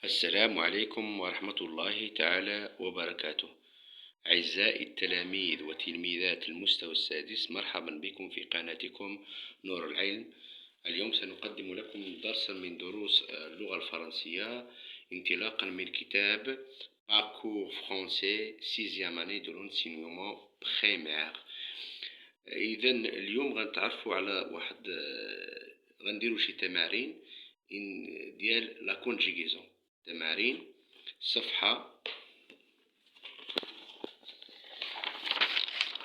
السلام عليكم ورحمة الله تعالى وبركاته. أعزائي التلاميذ وتلميذات المستوى السادس، مرحبا بكم في قناتكم نور العلم. اليوم سنقدم لكم درسا من دروس اللغة الفرنسية انطلاقا من كتاب Parcours français 6e année de l'enseignement primaire. إذا اليوم غنتعرفوا على غنديروا شي تمارين ديال لا كونجيغيزون. تمارين صفحة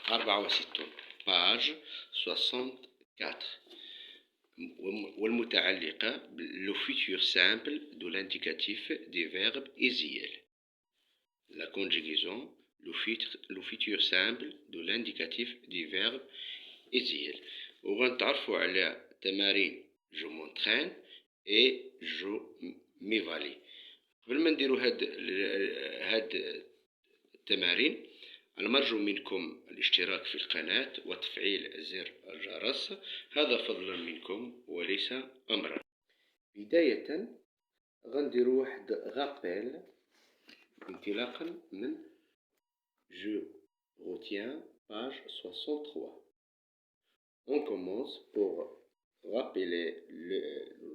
64 باج 64 والمتعلقة لو futur simple de l'indicatif des verbes isiel. La conjugaison, le futur simple de l'indicatif des verbes isiel. وغنتعرفوا على تمارين je m'entraîne et je m'évalue. قبل ما نديروا هاد التمارين نرجو منكم الاشتراك في القناة وتفعيل زر الجرس، هذا فضلا منكم وليس أمرا. بداية غنديروا واحد غابيل انطلاقا من Je retiens page 63. On commence pour rappeler le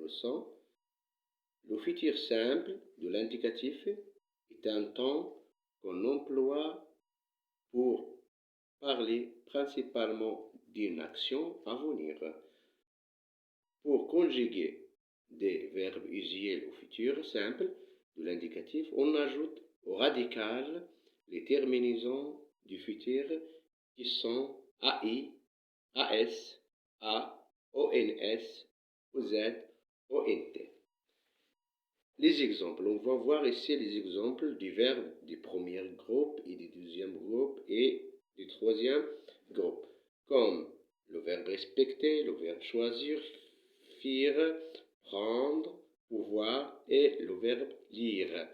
leçon. Le futur simple de l'indicatif est un temps qu'on emploie pour parler principalement d'une action à venir. Pour conjuguer des verbes usuels au futur simple de l'indicatif, on ajoute au radical les terminaisons du futur qui sont AI, AS, A, ONS, OZ, ONT. Les exemples, on va voir ici les exemples du verbe du premier groupe et du deuxième groupe et du troisième groupe, comme le verbe respecter, le verbe choisir, faire, prendre, pouvoir et le verbe lire.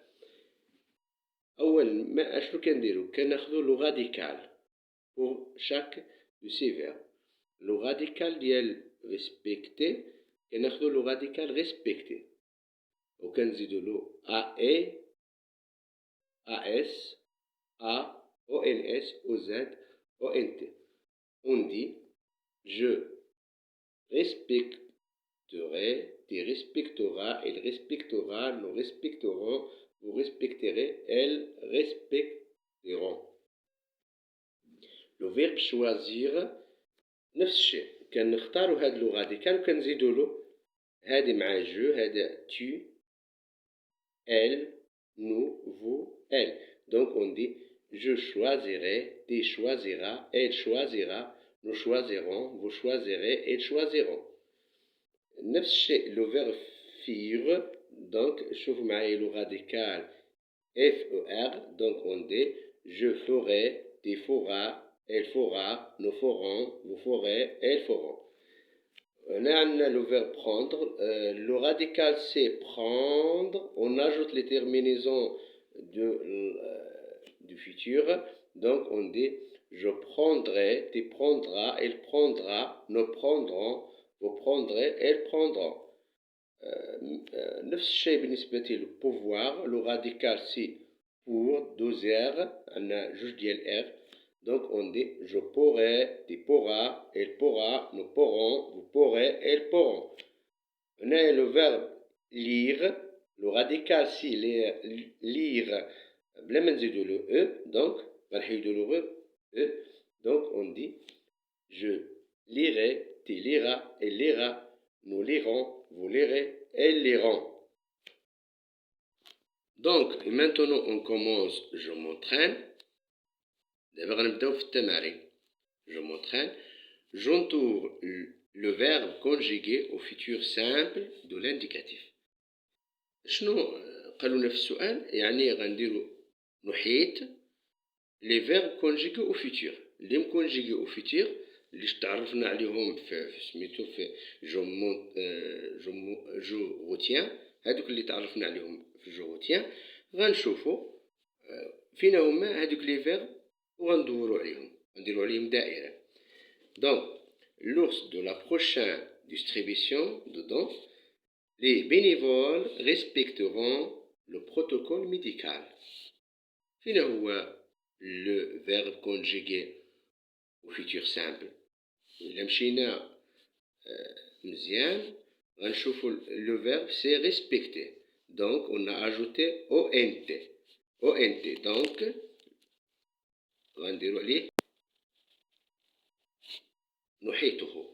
أول ما أشنو كنديرو؟ كناخدو لو راديكال pour chaque de ces verbes. Le radical ديال respecter كناخدو لو radical respecter وكنزيدو له AE, AS, A, ONS, OZ, ONT. On dit je respecterai, tu respecteras, il respectera, nous respecterons, vous respecterez, elles respecteront. Le verbe choisir نفس الشيء، كنختارو هاد لو راديكال وكنزيدو له هادي مع جو، هذا tu, elle, nous, vous, elle. Donc on dit je choisirai, tu choisiras, elle choisira, nous choisirons, vous choisirez, elles choisiront. نفس الشيء le verbe faire. Donc شوفوا معايا le radical FER. Donc on dit je ferai, tu feras, elle fera, nous ferons, vous ferez, elles feront. On a le verbe prendre. Le radical c'est prendre. On ajoute les terminaisons du futur. Donc on dit je prendrai, tu prendras, elle prendra, nous prendrons, vous prendrez, elles prendront. نفس الشيء بالنسبة للبوفوار. le radical c'est pour 2 R. On a جوج ديال R. Donc on dit je pourrai, tu pourras, elle pourra, nous pourrons, vous pourrez, elles pourront. On a le verbe lire. Le radical c'est lire بلا ما نزيدو le E. Donc غنحيدو le E. Donc on dit je lirai, tu liras, elle lira, nous lirons, vous lirez, elles liront. Donc maintenant on commence je m'entraîne. D'abord غنبداو في التمارين. Je m'entraîne. J'entoure le verbe conjugué au futur simple de l'indicatif. شنو قالوا لنا في السؤال؟ يعني غنديرو نحيط les verbes conjugués au futur. اللي مكونجيغي au futur اللي تعرفنا عليهم في سميتو في جو روتيان. هادوك اللي تعرفنا عليهم في جو روتيان غنشوفوا فين هما هادوك لي فيرب وغندورو عليهم، غنديرو عليهم دائرة. Donc lors de la prochaine distribution dedans, les bénévoles respecteront le protocole médical. فين هو le verbe conjugué au futur simple. إلا مشينا مزيان غنشوفوا le verbe c'est respecter. Donc on a ajouté ONT. ONT. Donc غنديروا عليه نحيطه.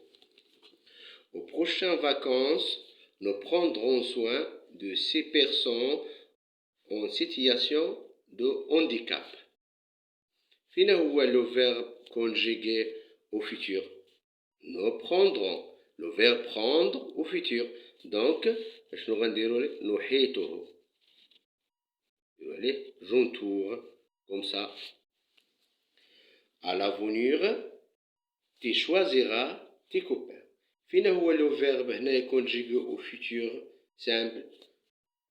Aux prochaines vacances, nous prendrons soin de ces personnes en situation de handicap. فين هو le verbe conjugué au futur. Nous prendrons. Le verbe prendre au futur. Donc, شنو غنديروا ليه نحيطه. نديروا عليه j'entoure comme ça. À l'avenir, tu choisiras tes copains. فين هو le verbe هنا conjugué au futur simple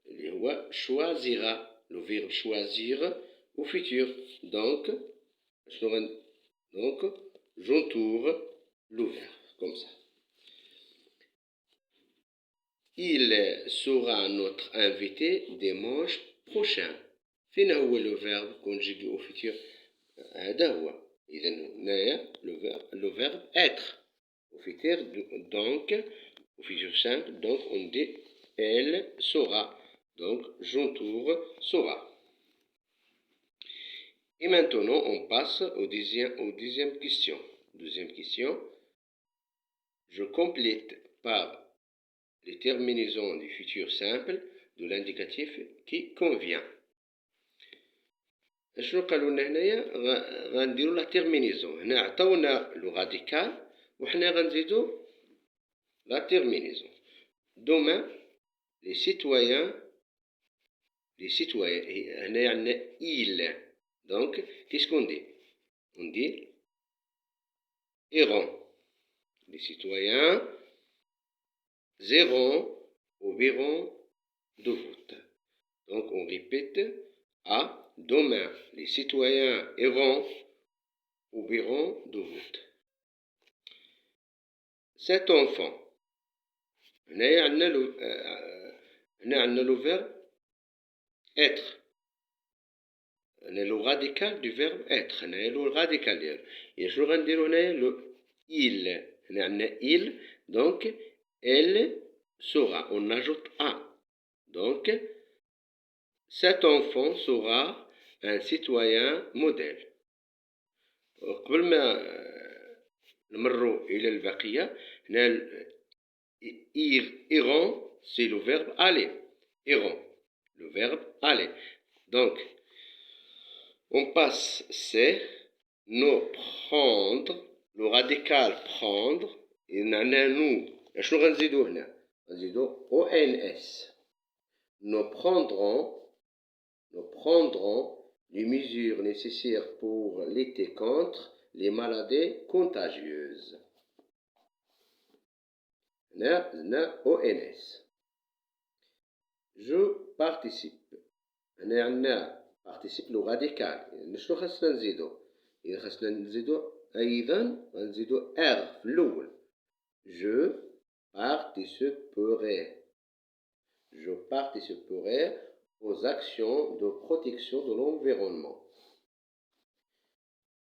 اللي هو choisira. Le verbe choisir au futur. Donc, donc j'entoure le verbe comme ça. Il sera notre invité dimanche prochain. فين هو le verbe conjugué au futur. هذا هو. إذا هنايا le verbe être au futur. Donc au futur simple. Donc on dit elle sera. Donc j'entoure sera. Et maintenant on passe au deuxième question. Deuxième question. Je complète par les terminaisons du futur simple de l'indicatif qui convient. شنو قالوا لنا هنايا غنديروا لا تيرمينيزون. هنا عطاونا لو راديكال وحنا غنزيدوا لا تيرمينيزون. دوما لي سيتويان هنايا عندنا il. Donc qu'est-ce qu'on dit? On dit iront. Les citoyens iront au bureau de vote. Donc on répète à demain. Les citoyens iront au bureau de vote. Cet enfant. هنا عندنا le verbe être. هنا le radical du verbe être. هنا le radical ديالو. Et شنو غنديرو هنايا le il. هنا عندنا il. Donc elle sera. On ajoute a. Donc cet enfant sera un citoyen modèle. قبل ما نمروا إلى البقية هنا iront c'est le verbe aller. Iront. Le verbe aller. Donc on passe c'est nous prendre. Le radical prendre. Et nous. شنو غنزيدو هنا؟ غنزيدو ONS. Nous prendrons les mesures nécessaires pour lutter contre les maladies contagieuses. ONS. Je participe. participe le radical. شنو خاصنا نزيدو؟ إذا خاصنا نزيدو أيضا غنزيدو R في الأول. Je participerai aux actions de protection de l'environnement.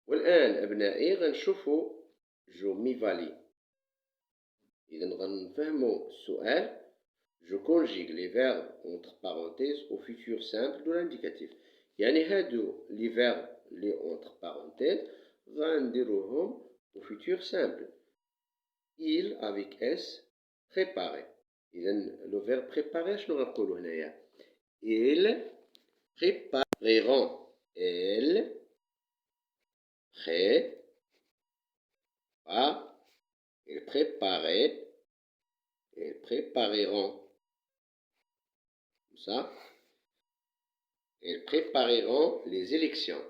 والآن أبنائي غنشوفوا جو ميفالي. إذا غنفهموا السؤال. Je conjugue les verbes entre parenthèses au futur simple de l'indicatif. يعني هادو les verbes les entre parenthèses غنديروهم au futur simple. Il avec S préparé. إذا le verbe préparer شنو غنقولوا هنايا؟ Ils prépareront. Elles prépareront. Comme ça. Elles prépareront les élections.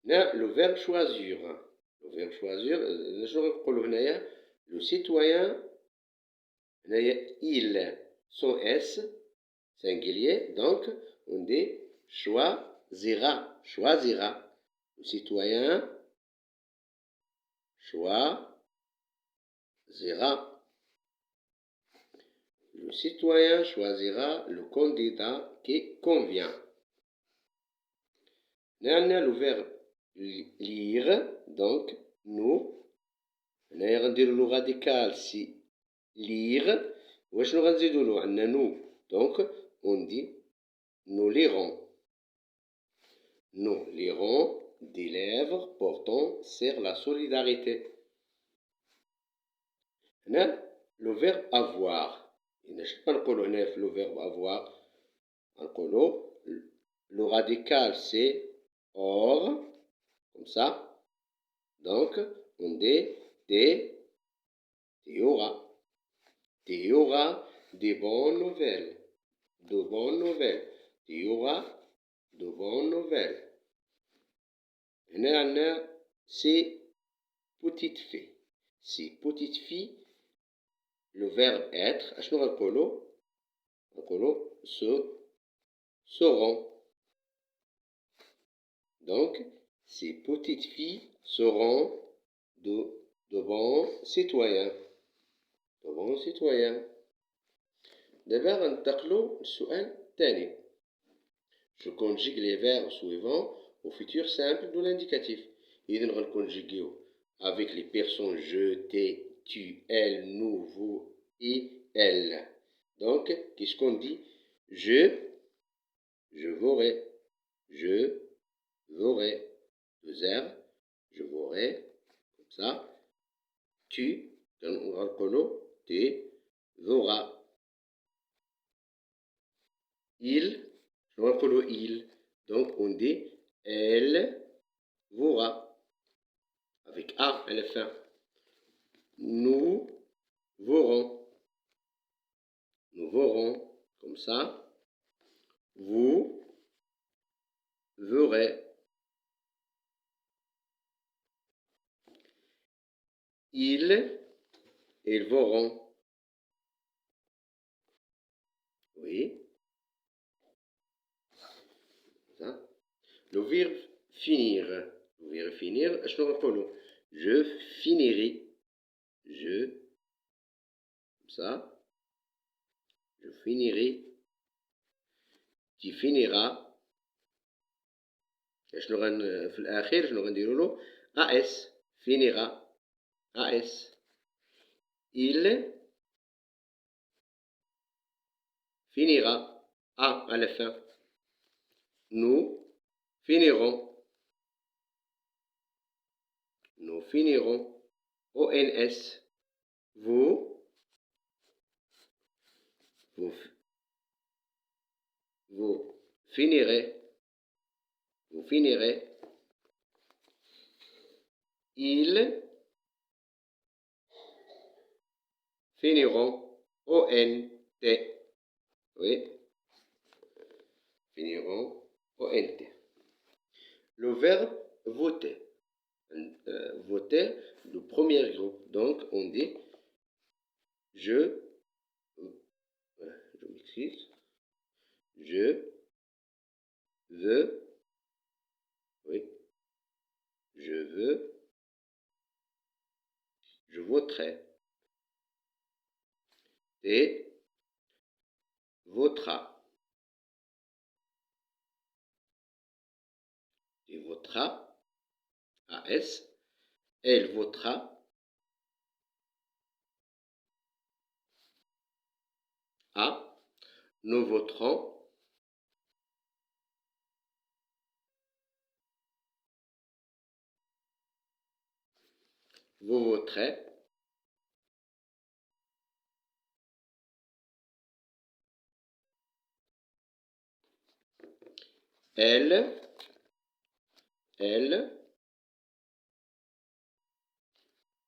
Là, le verbe choisir. Le verbe choisir, le citoyen, il, son S, singulier, donc on dit choisira. Choisira. Le citoyen choisira. Le Le citoyen choisira le candidat qui convient. Le verbe lire, donc nous. Le radical, c'est lire. Nous. Donc, on dit nous lirons. Nous lirons des lèvres portant sur la solidarité. Le verbe avoir. Il ne pas le verbe avoir. Le radical, c'est or, comme ça. Donc, on dit tu auras des bonnes nouvelles. De bonnes nouvelles. Tu auras de bonnes nouvelles. C'est petite fille. C'est petite fille. Le verbe être. Seront. Donc, ces petites filles seront de bons citoyens. De bons citoyens. دابا ننتقلوا للسؤال الثاني. Je conjugue les verbes suivants au futur simple de l'indicatif. إذن غنكونجيغيو avec les personnes je, t'es, tu, elle, nous, vous et elle. Donc, qu'est-ce qu'on dit? Je verrai. Je verrai. Deux heures, je verrai. Comme ça. Tu, tu verras. Il, il. Donc, on dit elle verra. Avec A à la fin. Nous verrons. Nous verrons. Comme ça. Vous verrez. Ils verront. Oui. Ça. Le verbe finir. Le verbe finir, je finirai. Je, comme ça. Je finirai. Tu finiras. في الآخر شنو غنديروا له AS finira AS. Il finira A à la fin. Nous finirons. Nous finirons ONS. Vous finirez. Vous finirez. Ils finiront ONT. Oui. Finiront ONT. Le verbe voter. Voter, le premier groupe. Donc, on dit je m'excuse. Je veux. Oui. Je veux. Je voterai. Et votera. Il votera. AS. Elle votera. A. Nous voterons. Vous voterez. Elles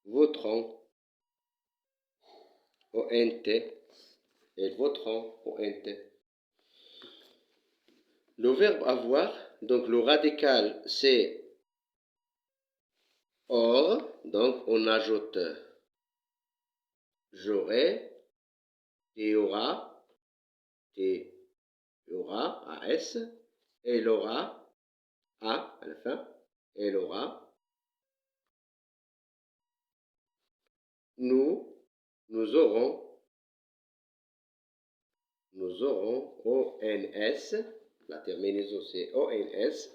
voteront. ONT. Elles voteront. ONT. Le verbe avoir, donc le radical c'est or, donc on ajoute j'aurai, tu auras, AS, elle aura, A à la fin, elle aura, nous aurons, nous aurons ONS, la terminaison c'est ONS,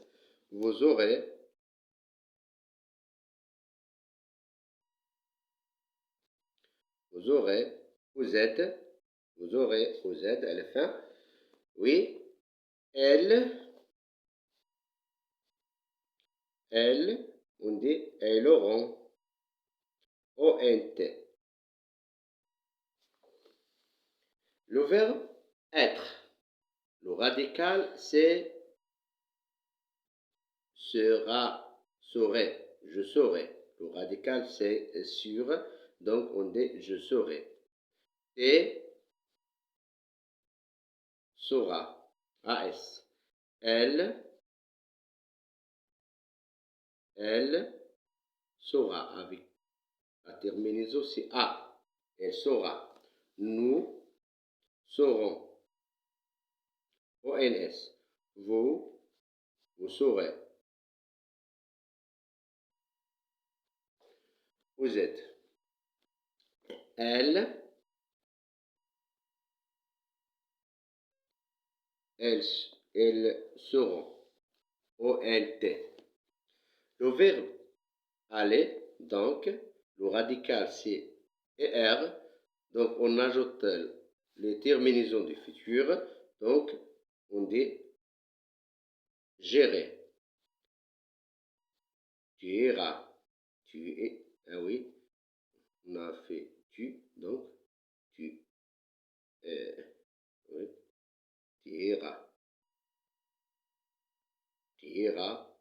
vous aurez OZ, vous aurez OZ à la fin, oui, on dit elles auront, ONT. Le verbe être, le radical c'est sera, saurait, je saurai. Le radical c'est sur, donc on dit je saurai. Et saura, AS. Elle saura, avec la terminaison c'est A. Elle saura. Nous saurons, ONS. Vous saurez. Vous êtes. Elles seront, ONT. Le verbe aller, donc, le radical c'est ER, donc on ajoute les terminaisons du futur, donc on dit gérer. Tu iras, ah oui, on a fait tu, donc tu, oui, tu iras,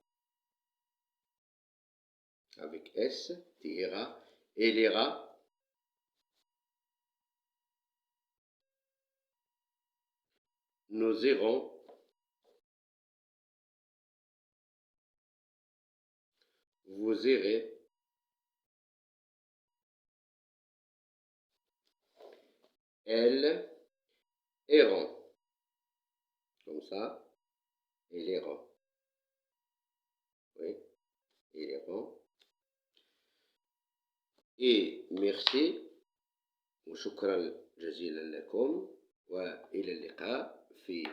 avec S, tu iras, elle ira, nous irons, vous irez, elles iront, comme ça, elles iront, oui, elles iront, et merci وشكرا جزيلا لكم وإلى اللقاء في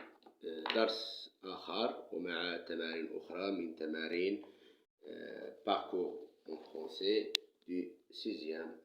درس آخر ومع تمارين أخرى من تمارين parcours en français du 6e